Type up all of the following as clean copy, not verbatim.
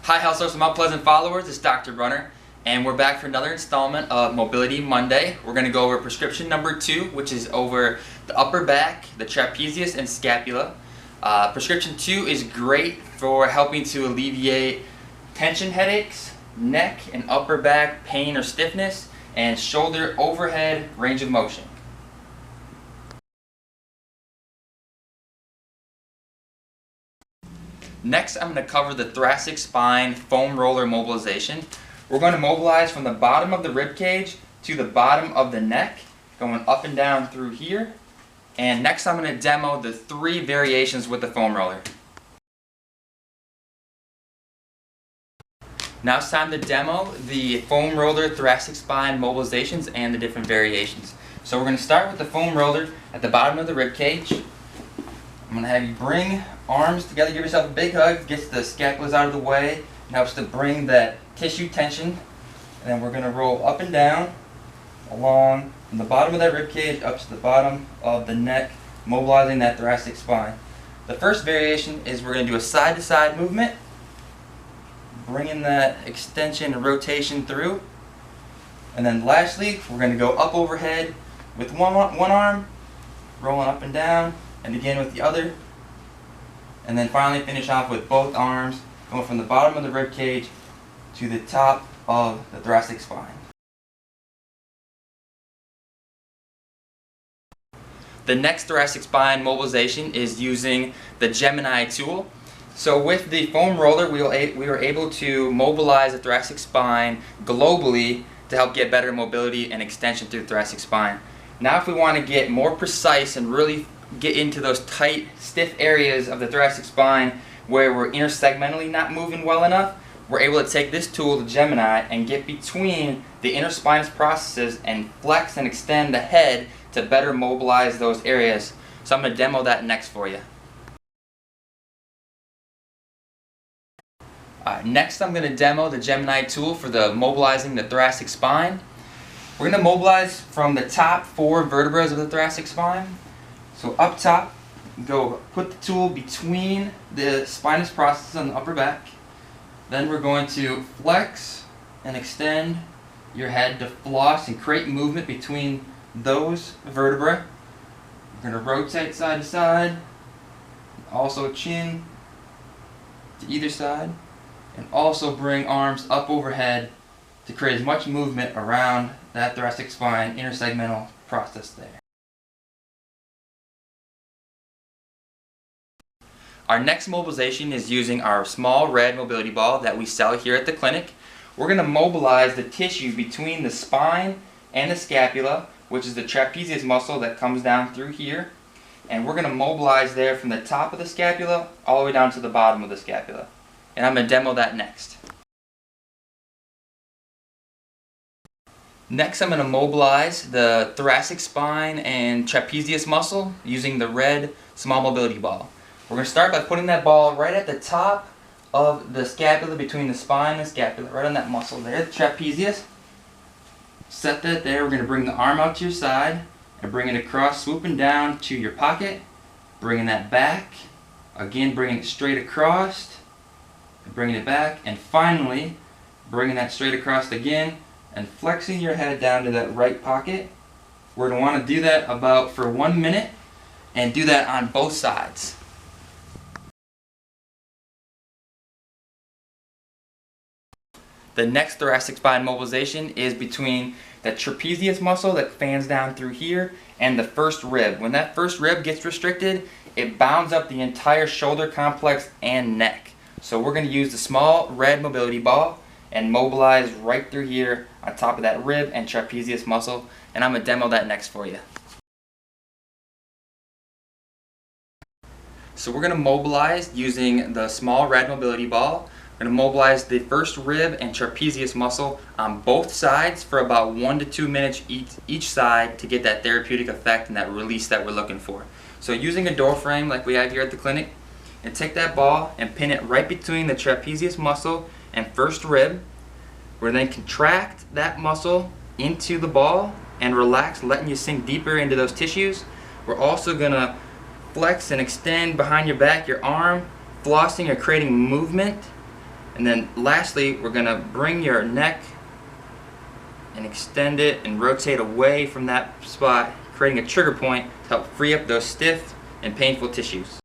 Hi Health Source and Mount Pleasant followers, it's Dr. Brunner, and we're back for another installment of Mobility Monday. We're going to go over prescription number 2, which is over the upper back, the trapezius, and scapula. Prescription 2 is great for helping to alleviate tension headaches, neck and upper back pain or stiffness, and shoulder overhead range of motion. Next, I'm going to cover the thoracic spine foam roller mobilization. We're going to mobilize from the bottom of the rib cage to the bottom of the neck, going up and down through here. And next, I'm going to demo the 3 variations with the foam roller. Now it's time to demo the foam roller thoracic spine mobilizations and the different variations. So we're going to start with the foam roller at the bottom of the rib cage. I'm going to have you bring arms together, give yourself a big hug, gets the scapulas out of the way, and helps to bring that tissue tension. And then we're going to roll up and down along from the bottom of that rib cage up to the bottom of the neck, mobilizing that thoracic spine. The first variation is we're going to do a side-to-side movement, bringing that extension and rotation through. And then lastly, we're going to go up overhead with one arm, rolling up and down, and again with the other. And then finally finish off with both arms, going from the bottom of the rib cage to the top of the thoracic spine. The next thoracic spine mobilization is using the Gemini tool. So with the foam roller, we were able to mobilize the thoracic spine globally to help get better mobility and extension through the thoracic spine. Now if we want to get more precise and really get into those tight, stiff areas of the thoracic spine where we're intersegmentally not moving well enough, we're able to take this tool, the Gemini, and get between the interspinous processes and flex and extend the head to better mobilize those areas. So I'm going to demo that next for you. Next I'm going to demo the Gemini tool for the mobilizing the thoracic spine. We're going to mobilize from the top 4 vertebrae of the thoracic spine. So up top, go put the tool between the spinous processes on the upper back. Then we're going to flex and extend your head to floss and create movement between those vertebrae. We're going to rotate side to side, also chin to either side, and also bring arms up overhead to create as much movement around that thoracic spine intersegmental process there. Our next mobilization is using our small red mobility ball that we sell here at the clinic. We're going to mobilize the tissue between the spine and the scapula, which is the trapezius muscle that comes down through here. And we're going to mobilize there from the top of the scapula all the way down to the bottom of the scapula. And I'm going to demo that next. Next, I'm going to mobilize the thoracic spine and trapezius muscle using the red small mobility ball. We're going to start by putting that ball right at the top of the scapula, between the spine and the scapula, right on that muscle there, the trapezius. Set that there. We're going to bring the arm out to your side and bring it across, swooping down to your pocket, bringing that back, again bringing it straight across, and bringing it back, and finally bringing that straight across again and flexing your head down to that right pocket. We're going to want to do that about for 1 minute and do that on both sides. The next thoracic spine mobilization is between the trapezius muscle that fans down through here and the first rib. When that first rib gets restricted, it bounds up the entire shoulder complex and neck. So we're going to use the small red mobility ball and mobilize right through here on top of that rib and trapezius muscle, and I'm going to demo that next for you. So we're going to mobilize using the small red mobility ball. We're going to mobilize the first rib and trapezius muscle on both sides for about 1 to 2 minutes each side to get that therapeutic effect and that release that we're looking for. So using a door frame like we have here at the clinic, and take that ball and pin it right between the trapezius muscle and first rib. We're then contract that muscle into the ball and relax, letting you sink deeper into those tissues. We're also going to flex and extend behind your back, your arm, flossing or creating movement And then lastly, we're going to bring your neck and extend it and rotate away from that spot, creating a trigger point to help free up those stiff and painful tissues.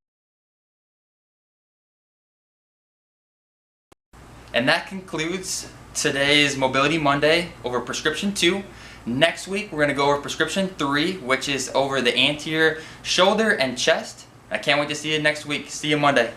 And that concludes today's Mobility Monday over Prescription 2. Next week we're going to go over Prescription 3, which is over the anterior shoulder and chest. I can't wait to see you next week. See you Monday.